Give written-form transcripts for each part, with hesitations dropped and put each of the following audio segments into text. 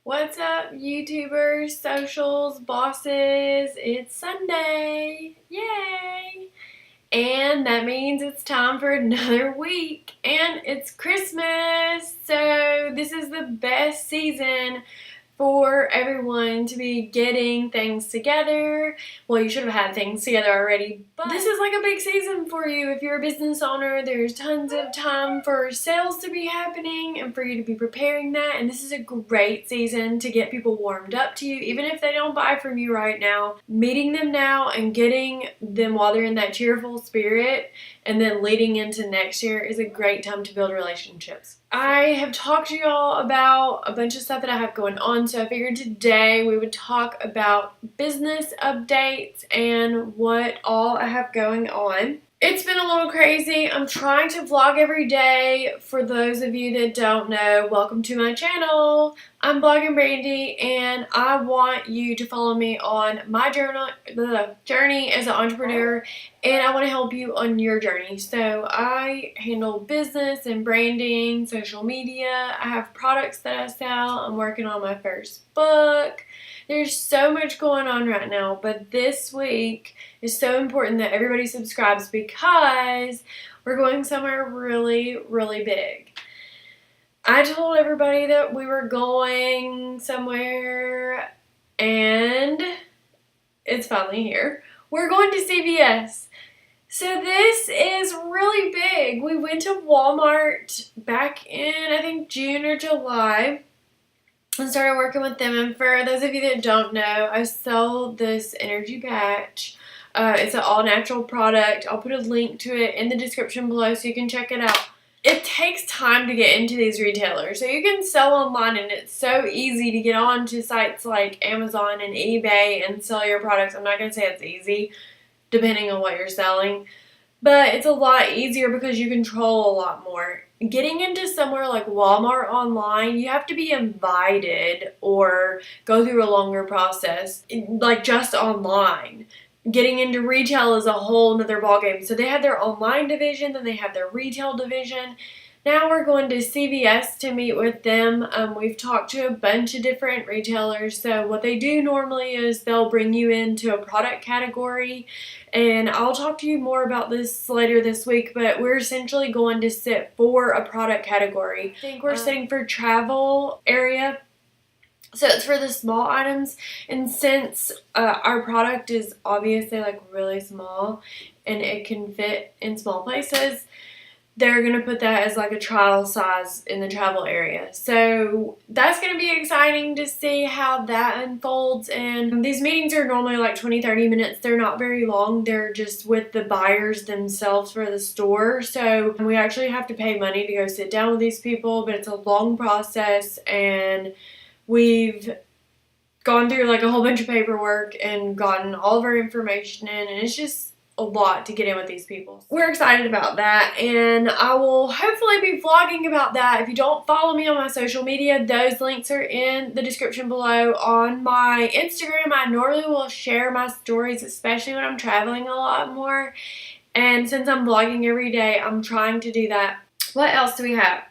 What's up, YouTubers, socials, bosses? It's Sunday. Yay! And that means it's time for another week. And it's Christmas. So this is the best season for everyone to be getting things together. Well, you should have had things together already, but this is like a big season for you. If you're a business owner, there's tons of time for sales to be happening and for you to be preparing that. And this is a great season to get people warmed up to you, even if they don't buy from you right now. Meeting them now and getting them while they're in that cheerful spirit and then leading into next year is a great time to build relationships. I have talked to y'all about a bunch of stuff that I have going on, so I figured today we would talk about business updates and what all I have going on. It's been a little crazy. I'm trying to vlog every day. For those of you that don't know, welcome to my channel. I'm Bloggin Brandi, and I want you to follow me on my journey as an entrepreneur, and I want to help you on your journey. So I handle business and branding, social media. I have products that I sell. I'm working on my first book. There's so much going on right now, but this week is so important that everybody subscribes because we're going somewhere really, really big. I told everybody that we were going somewhere, and it's finally here. We're going to CVS. So this is really big. We went to Walmart back in, I think, June or July and started working with them. And for those of you that don't know, I sell this energy patch. It's an all-natural product. I'll put a link to it in the description below so you can check it out. It takes time to get into these retailers. So you can sell online, and it's so easy to get onto sites like Amazon and eBay and sell your products. I'm not going to say it's easy, depending on what you're selling, but it's a lot easier because you control a lot more. Getting into somewhere like Walmart online, you have to be invited or go through a longer process, like just online. Getting into retail is a whole nother ballgame. So they have their online division, then they have their retail division. Now we're going to CVS to meet with them. We've talked to a bunch of different retailers. So what they do normally is they'll bring you into a product category, and I'll talk to you more about this later this week, but we're essentially going to sit for a product category. I think we're sitting for travel area. So it's for the small items, and since our product is obviously like really small and it can fit in small places, they're going to put that as like a trial size in the travel area. So that's going to be exciting to see how that unfolds. And these meetings are normally like 20-30 minutes. They're not very long. They're just with the buyers themselves for the store. So we actually have to pay money to go sit down with these people, but it's a long process, and we've gone through like a whole bunch of paperwork and gotten all of our information in, and it's just a lot to get in with these people. We're excited about that, and I will hopefully be vlogging about that. If you don't follow me on my social media, those links are in the description below. On my Instagram, I normally will share my stories, especially when I'm traveling a lot more, and since I'm vlogging every day, I'm trying to do that. What else do we have?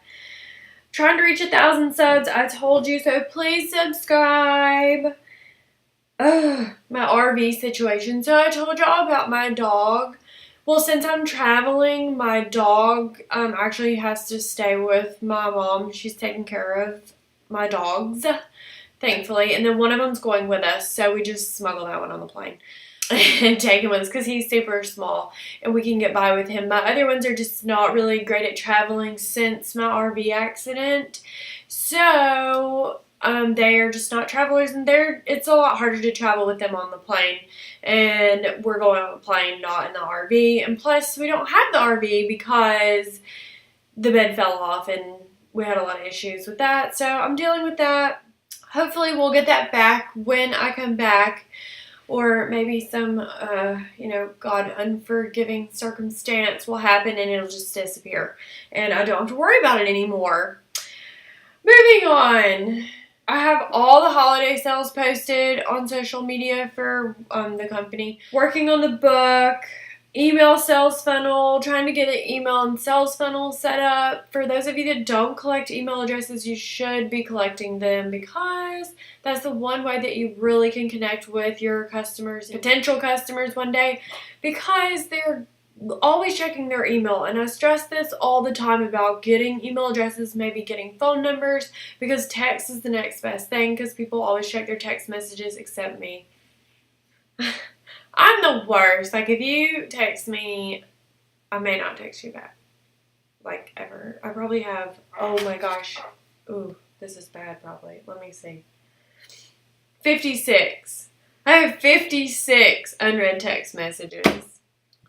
Trying to reach 1,000 subs, I told you, so please subscribe. My RV situation. So I told y'all about my dog. Well, since I'm traveling, my dog actually has to stay with my mom. She's taking care of my dogs, thankfully. And then one of them's going with us, so we just smuggle that one on the plane and take him with us because he's super small and we can get by with him. My other ones are just not really great at traveling since my RV accident. So they are just not travelers, and it's a lot harder to travel with them on the plane, and we're going on the plane, not in the RV, and plus we don't have the RV because the bed fell off and we had a lot of issues with that, so I'm dealing with that. Hopefully we'll get that back when I come back, or maybe some, God unforgiving circumstance will happen and it'll just disappear, and I don't have to worry about it anymore. Moving on. I have all the holiday sales posted on social media for the company. Working on the book. email sales funnel, trying to get an email and sales funnel set up. For those of you that don't collect email addresses, you should be collecting them because that's the one way that you really can connect with your customers, potential customers one day, because they're always checking their email. And I stress this all the time about getting email addresses, maybe getting phone numbers, because text is the next best thing because people always check their text messages except me. I'm the worst. Like, if you text me, I may not text you back. Like, ever. I probably have, oh my gosh. Ooh, this is bad probably. Let me see. 56. I have 56 unread text messages.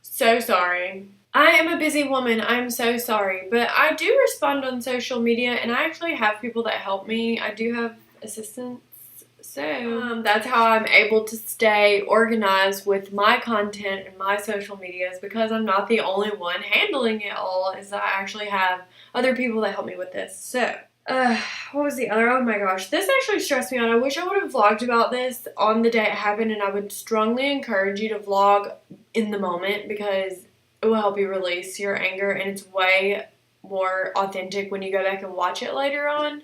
So sorry. I am a busy woman. I'm so sorry. But I do respond on social media, and I actually have people that help me. I do have assistants. So that's how I'm able to stay organized with my content and my social medias, because I'm not the only one handling it all, is that I actually have other people that help me with this. So, what was the other? Oh my gosh, this actually stressed me out. I wish I would have vlogged about this on the day it happened, and I would strongly encourage you to vlog in the moment because it will help you release your anger, and it's way more authentic when you go back and watch it later on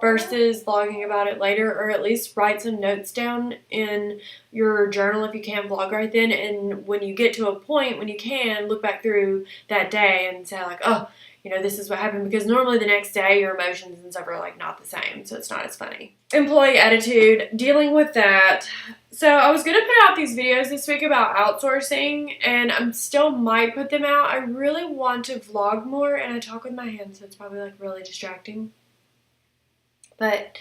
versus vlogging about it later, or at least write some notes down in your journal if you can't vlog right then, and when you get to a point when you can, look back through that day and say like, oh, you know, this is what happened, because normally the next day your emotions and stuff are like not the same, so it's not as funny. Employee attitude, dealing with that. So I was going to put out these videos this week about outsourcing, and I still might put them out. I really want to vlog more, and I talk with my hands, so it's probably like really distracting. But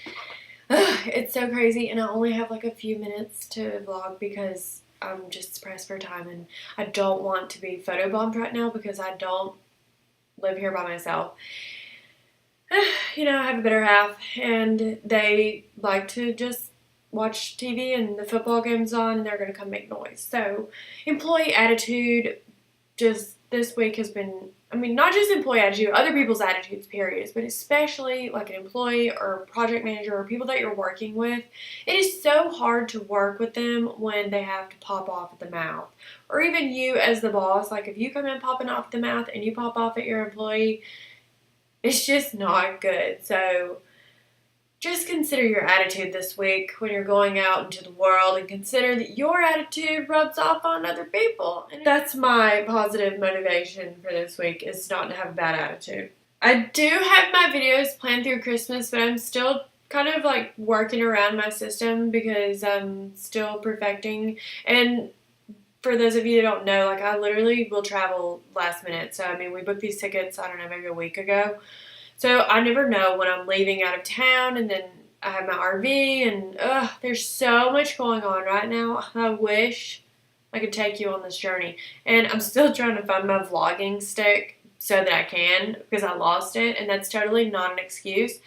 it's so crazy, and I only have like a few minutes to vlog because I'm just pressed for time, and I don't want to be photobombed right now because I don't live here by myself. You know, I have a better half, and they like to just watch TV and the football game's on, and they're going to come make noise. So employee attitude just this week has been, I mean, not just employee attitude, other people's attitudes, periods, but especially like an employee or project manager or people that you're working with. It is so hard to work with them when they have to pop off at the mouth. Or even you as the boss, like if you come in popping off at the mouth and you pop off at your employee, it's just not good. So just consider your attitude this week when you're going out into the world, and consider that your attitude rubs off on other people. And that's my positive motivation for this week, is not to have a bad attitude. I do have my videos planned through Christmas, but I'm still kind of like working around my system because I'm still perfecting. And for those of you that don't know, like I literally will travel last minute. So I mean, we booked these tickets, I don't know, maybe a week ago. So I never know when I'm leaving out of town, and then I have my RV, and there's so much going on right now. I wish I could take you on this journey. And I'm still trying to find my vlogging stick so that I can, because I lost it, and that's totally not an excuse,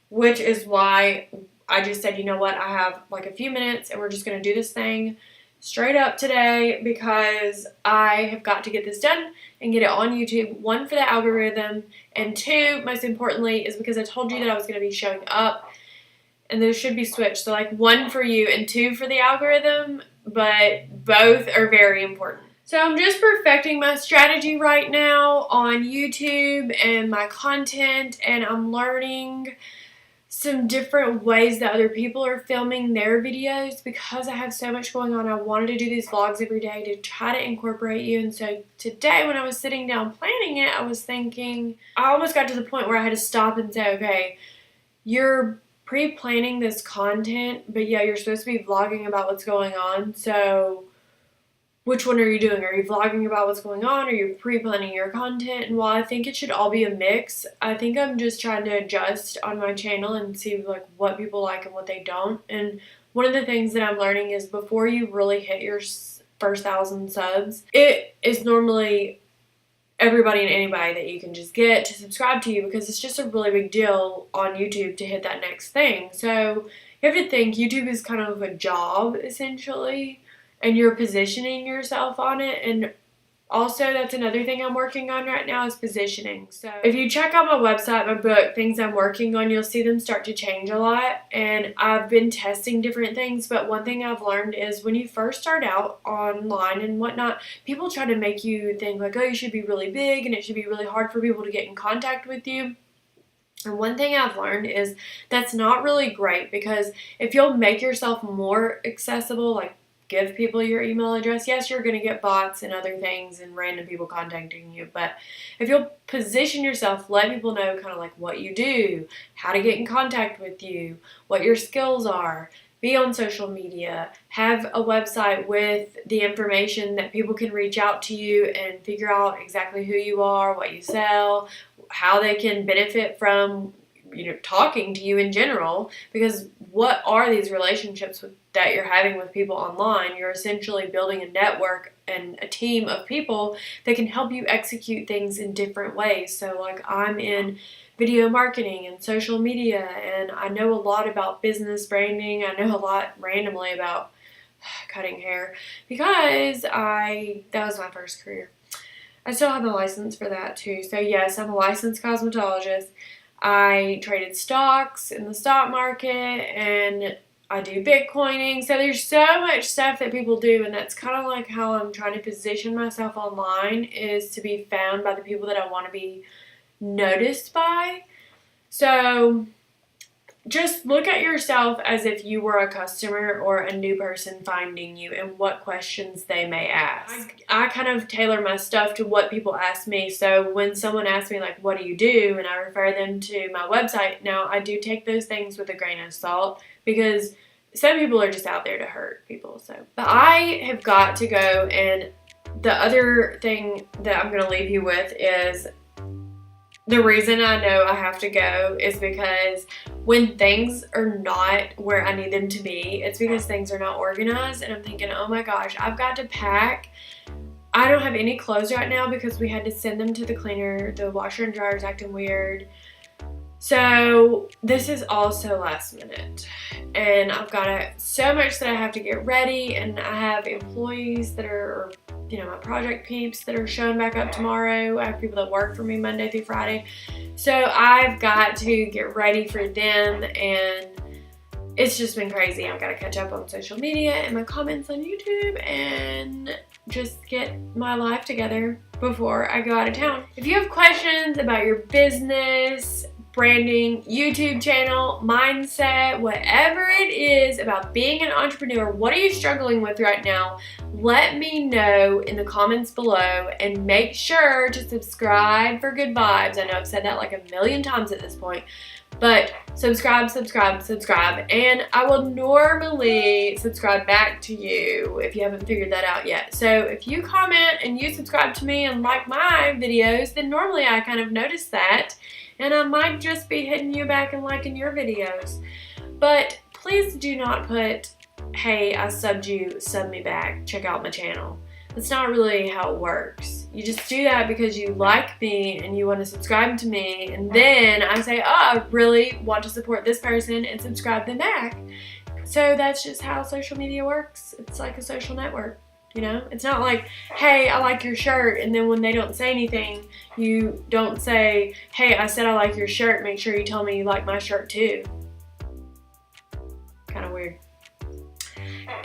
which is why I just said, you know what, I have like a few minutes, and we're just going to do this thing straight up today because I have got to get this done and get it on YouTube. One, for the algorithm, and two, most importantly, is because I told you that I was going to be showing up, and those should be switched. So like one for you and two for the algorithm, but both are very important. So I'm just perfecting my strategy right now on YouTube and my content, and I'm learning some different ways that other people are filming their videos because I have so much going on. I wanted to do these vlogs every day to try to incorporate you. And so today when I was sitting down planning it, I was thinking, I almost got to the point where I had to stop and say, okay, you're pre-planning this content, but yeah, you're supposed to be vlogging about what's going on. So which one are you doing? Are you vlogging about what's going on, or are you pre-planning your content? And while I think it should all be a mix, I think I'm just trying to adjust on my channel and see like what people like and what they don't. And one of the things that I'm learning is before you really hit your first 1,000 subs, it is normally everybody and anybody that you can just get to subscribe to you, because it's just a really big deal on YouTube to hit that next thing. So you have to think YouTube is kind of a job essentially, and you're positioning yourself on it. And Also, that's another thing I'm working on right now is positioning. So if you check out my website, my book, things I'm working on, you'll see them start to change a lot. And I've been testing different things, but one thing I've learned is when you first start out online and whatnot, people try to make you think like, oh, you should be really big and it should be really hard for people to get in contact with you. And one thing I've learned is that's not really great, because if you'll make yourself more accessible, like give people your email address, yes, you're going to get bots and other things and random people contacting you, but if you'll position yourself, let people know kind of like what you do, how to get in contact with you, what your skills are, be on social media, have a website with the information that people can reach out to you and figure out exactly who you are, what you sell, how they can benefit from, talking to you in general, because what are these relationships that you're having with people online? You're essentially building a network and a team of people that can help you execute things in different ways. So like I'm in video marketing and social media, and I know a lot about business branding. I know a lot randomly about cutting hair because that was my first career. I still have a license for that too. So yes, I'm a licensed cosmetologist. I traded stocks in the stock market, and I do Bitcoining. So there's so much stuff that people do, and that's kind of like how I'm trying to position myself online, is to be found by the people that I want to be noticed by. So just look at yourself as if you were a customer or a new person finding you and what questions they may ask. I kind of tailor my stuff to what people ask me. So when someone asks me like, what do you do? And I refer them to my website. Now I do take those things with a grain of salt, because some people are just out there to hurt people. But I have got to go. And the other thing that I'm going to leave you with is, the reason I know I have to go is because when things are not where I need them to be, it's because things are not organized, and I'm thinking, oh my gosh, I've got to pack. I don't have any clothes right now because we had to send them to the cleaner. The washer and dryer is acting weird. So this is also last minute, and I've got so much that I have to get ready, and I have employees that are, my project peeps that are showing back up tomorrow. I have people that work for me Monday through Friday. So I've got to get ready for them, and it's just been crazy. I've got to catch up on social media and my comments on YouTube and just get my life together before I go out of town. If you have questions about your business, branding, YouTube channel, mindset, whatever it is about being an entrepreneur, what are you struggling with right now? Let me know in the comments below, and make sure to subscribe for good vibes. I know I've said that like a million times at this point, but subscribe, and I will normally subscribe back to you if you haven't figured that out yet. So if you comment and you subscribe to me and like my videos, then normally I kind of notice that, and I might just be hitting you back and liking your videos. But please do not put, hey, I subbed you, sub me back, check out my channel. That's not really how it works. You just do that because you like me and you want to subscribe to me, and then I say, oh, I really want to support this person, and subscribe them back. So that's just how social media works. It's like a social network. It's not like, hey, I like your shirt, and then when they don't say anything, you don't say, hey, I said I like your shirt, make sure you tell me you like my shirt too. Kind of weird.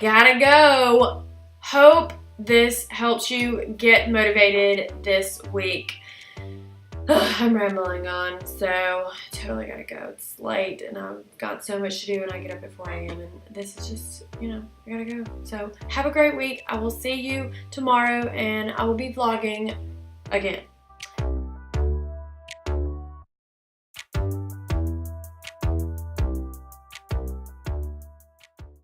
Gotta go. Hope this helps you get motivated this week. I'm rambling on, so totally gotta go. It's late and I've got so much to do, and I get up at 4 a.m. and this is just, I gotta go. So have a great week. I will see you tomorrow, and I will be vlogging again.